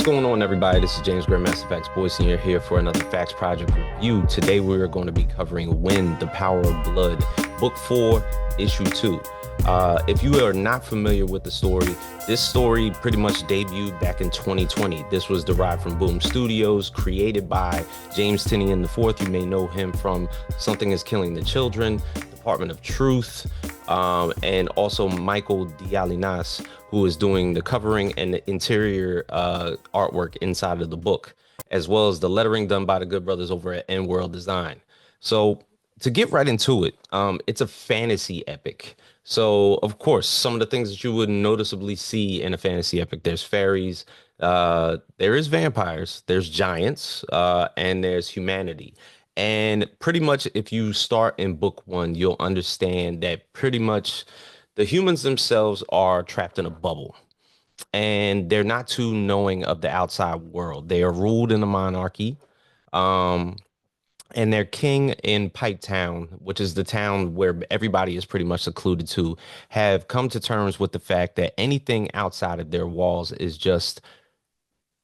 What's going on, everybody? This is James Grandmasterfaqs.bsky, and you're here for another Facts Project review. Today, we are going to be covering Wynd, The Power of Blood, Book 4, Issue 2. If you are not familiar with the story, this story pretty much debuted back in 2020. This was derived from Boom Studios, created by James Tynion IV. You may know him from Something is Killing the Children, Department of Truth, and also Michael Dialinas, who is doing the covering and the interior artwork inside of the book, as well as the lettering done by the good brothers over at End World Design. So to get right into it, it's a fantasy epic. So, of course, some of the things that you would noticeably see in a fantasy epic, there's fairies, there is vampires, there's giants, and there's humanity. And pretty much if you start in book one, you'll understand that pretty much the humans themselves are trapped in a bubble and they're not too knowing of the outside world. They are ruled in a monarchy. Um, and their king in Pipetown, which is the town where everybody is pretty much secluded to, have come to terms with the fact that anything outside of their walls is just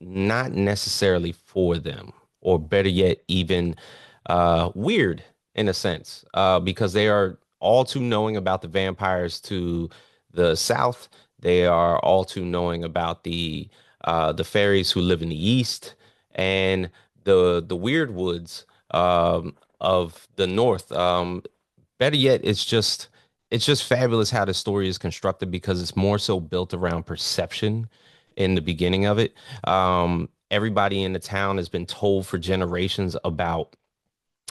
not necessarily for them, or better yet, even weird in a sense, because they are all too knowing about the vampires to the south. They are all too knowing about the fairies who live in the east, and the Weirdwoods of the north. Better yet, it's just fabulous how the story is constructed because it's more so built around perception in the beginning of it. Everybody in the town has been told for generations about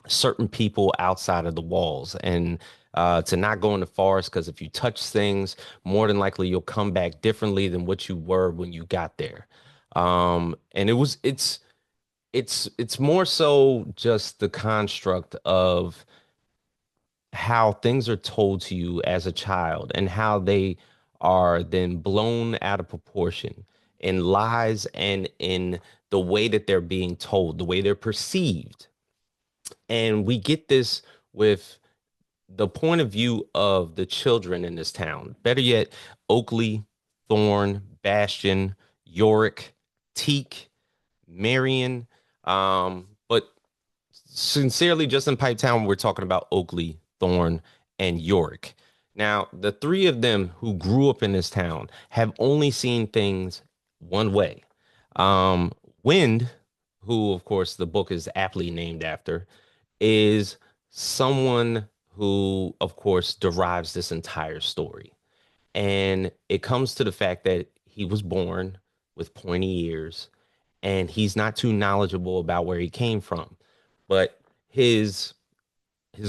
certain people outside of the walls, and to not go in the forest because if you touch things, more than likely you'll come back differently than what you were when you got there. And it's more so just the construct of how things are told to you as a child and how they are then blown out of proportion in lies and in the way that they're being told, the way they're perceived. And we get this with the point of view of the children in this town. Better yet, Oakley, Thorn, Bastion, Yorik, Teek, Marion. But sincerely, just in Pipetown, we're talking about Oakley, Thorn, and Yorik. Now, the three of them who grew up in this town have only seen things one way. Um, Wynd, who, of course, the book is aptly named after, is someone who, of course, derives this entire story. And it comes to the fact that he was born with pointy ears and he's not too knowledgeable about where he came from. But his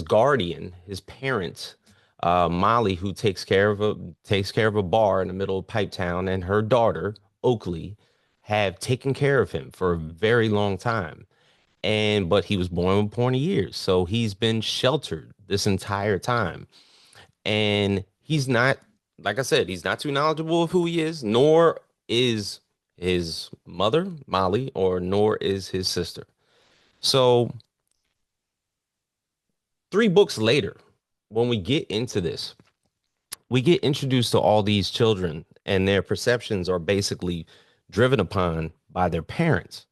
guardian, his parents, Molly, who takes care of a bar in the middle of Pipetown, and her daughter, Oakley, have taken care of him for a very long time. But he was born with pointy ears, so he's been sheltered this entire time. And he's not, like I said, he's not too knowledgeable of who he is, nor is his mother, Molly, or nor is his sister. So 3 books later, when we get into this, we get introduced to all these children, and their perceptions are basically driven upon by their parents,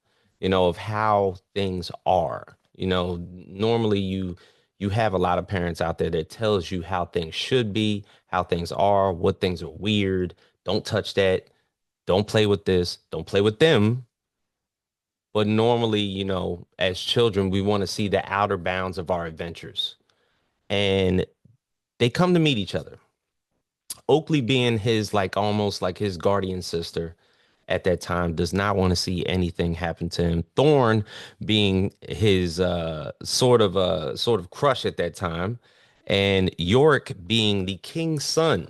of how things are. Normally you have a lot of parents out there that tells you how things should be, how things are, what things are weird. Don't touch that. Don't play with this. Don't play with them. But normally, as children, we want to see the outer bounds of our adventures. And they come to meet each other. Oakley, being his like almost like his guardian sister at that time, does not want to see anything happen to him. Thorn, being his sort of crush at that time, and Yorik, being the king's son,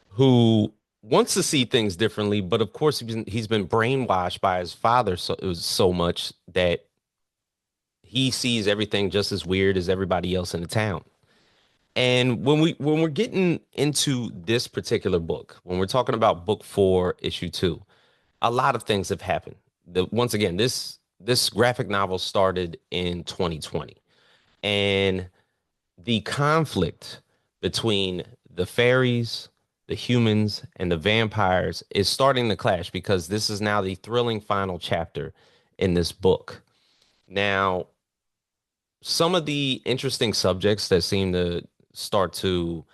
who wants to see things differently, but of course he's been brainwashed by his father so much that he sees everything just as weird as everybody else in the town. And when we're getting into this particular book, when we're talking about book 4, issue 2, a lot of things have happened. Once again, this graphic novel started in 2020, and the conflict between the fairies, the humans, and the vampires is starting to clash because this is now the thrilling final chapter in this book. Now, some of the interesting subjects that seem to start to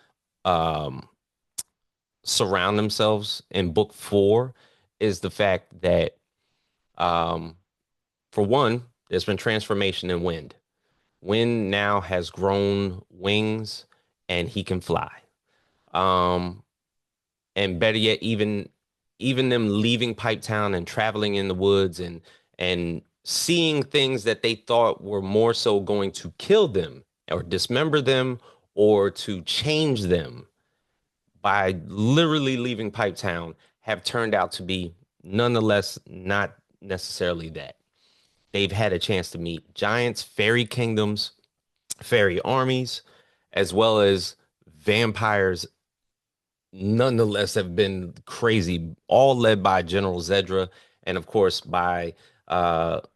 um, surround themselves in book four is the fact that, um, for one, there's been transformation in Wynd. Wynd now has grown wings and he can fly. Um, and better yet, even them leaving Pipetown and traveling in the woods and seeing things that they thought were more so going to kill them or dismember them or to change them by literally leaving Pipetown have turned out to be nonetheless not necessarily that. They've had a chance to meet giants, fairy kingdoms, fairy armies, as well as vampires nonetheless have been crazy, all led by General Zedra, and of course by and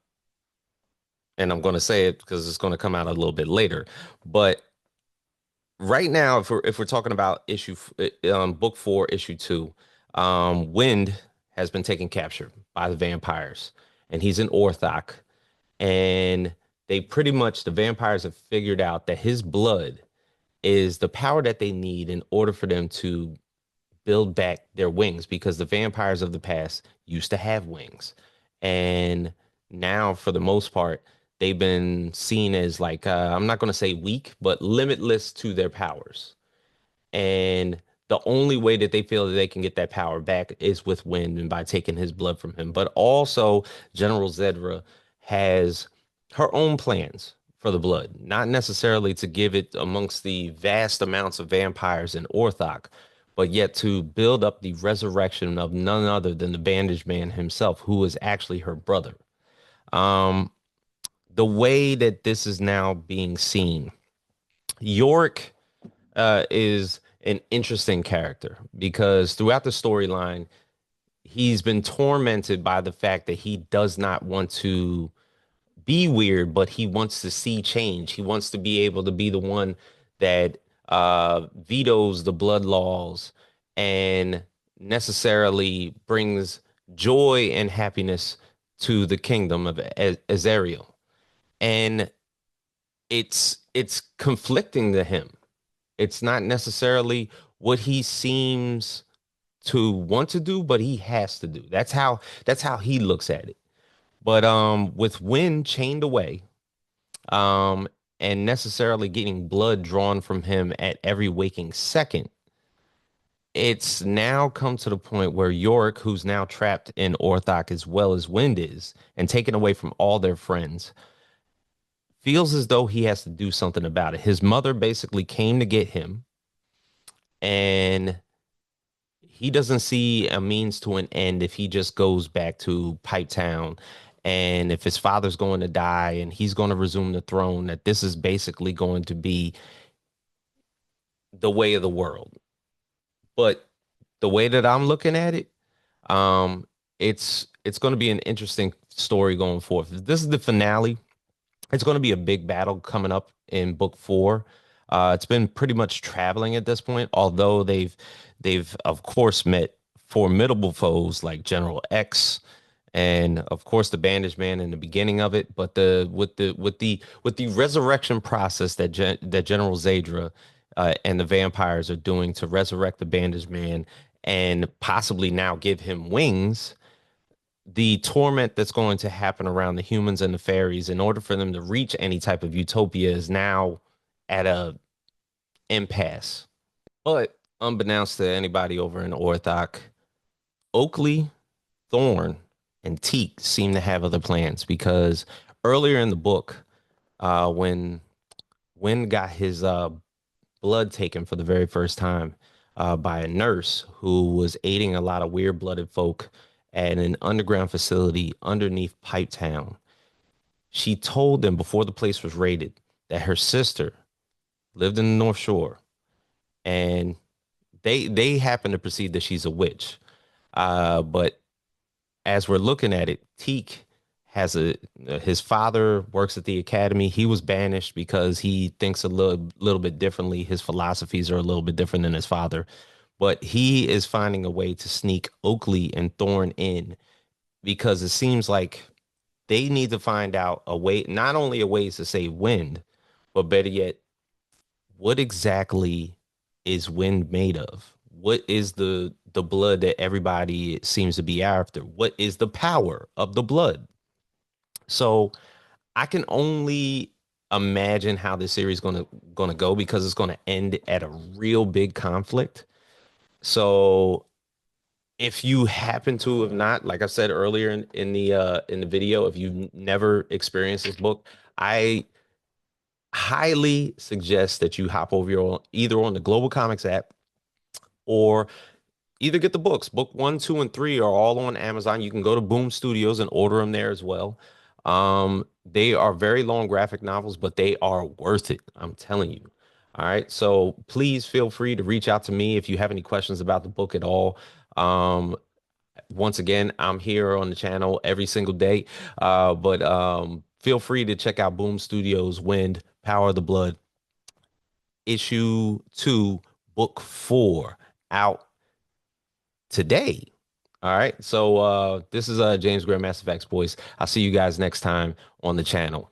I'm going to say it because it's going to come out a little bit later. But right now, if we're talking about book four, issue two, Wynd has been taken captured by the vampires, and he's in Orthoc, and they pretty much the vampires have figured out that his blood is the power that they need in order for them to build back their wings because the vampires of the past used to have wings. And now, for the most part, they've been seen as like, I'm not going to say weak, but limitless to their powers. And the only way that they feel that they can get that power back is with Wynd and by taking his blood from him. But also, General Zedra has her own plans for the blood, not necessarily to give it amongst the vast amounts of vampires in Orthoc, but yet to build up the resurrection of none other than the Bandaged Man himself, who is actually her brother. Um, the way that this is now being seen, Yorik is an interesting character because throughout the storyline, he's been tormented by the fact that he does not want to be weird, but he wants to see change. He wants to be able to be the one that vetoes the blood laws and necessarily brings joy and happiness to the kingdom of Azariel. And it's conflicting to him. It's not necessarily what he seems to want to do, but he has to do. That's how he looks at it. But with Wynd chained away, um, and necessarily getting blood drawn from him at every waking second, it's now come to the point where Yorik, who's now trapped in Orthoc as well as Wynd is, and taken away from all their friends, feels as though he has to do something about it. His mother basically came to get him, and he doesn't see a means to an end if he just goes back to Pipetown. And if his father's going to die and he's going to resume the throne, that this is basically going to be the way of the world. But the way that I'm looking at it, um, it's going to be an interesting story going forth. If this is the finale, it's going to be a big battle coming up in book four. It's been pretty much traveling at this point, although they've of course met formidable foes like General X and of course the Bandaged Man in the beginning of it. But with the resurrection process that General Zedra and the vampires are doing to resurrect the Bandaged Man and possibly now give him wings, the torment that's going to happen around the humans and the fairies in order for them to reach any type of utopia is now at a impasse. But unbeknownst to anybody over in Orthoc, Oakley, Thorn, and Teek seem to have other plans because earlier in the book, when Wynn got his blood taken for the very first time by a nurse who was aiding a lot of weird-blooded folk at an underground facility underneath Pipetown. She told them before the place was raided that her sister lived in the North Shore, and they happen to perceive that she's a witch. But as we're looking at it, Teek has his father works at the academy. He was banished because he thinks a little bit differently. His philosophies are a little bit different than his father. but he is finding a way to sneak Oakley and Thorn in because it seems like they need to find out a way, not only a ways to save Wind, but better yet, what exactly is Wind made of? What is the blood that everybody seems to be after? What is the power of the blood? So I can only imagine how this series is gonna go because it's gonna end at a real big conflict. So if you happen to have not, like I said earlier in the video, if you've never experienced this book, I highly suggest that you hop over your either on the Global Comics app or either get the books. Book one, two, and three are all on Amazon. You can go to Boom Studios and order them there as well. They are very long graphic novels, but they are worth it. I'm telling you. All right. So please feel free to reach out to me if you have any questions about the book at all. Um, Once again, I'm here on the channel every single day. But feel free to check out Boom Studios Wind, Power of the Blood, issue 2, book 4, out today. All right. So this is James Grandmasterfaqs, boys. I'll see you guys next time on the channel.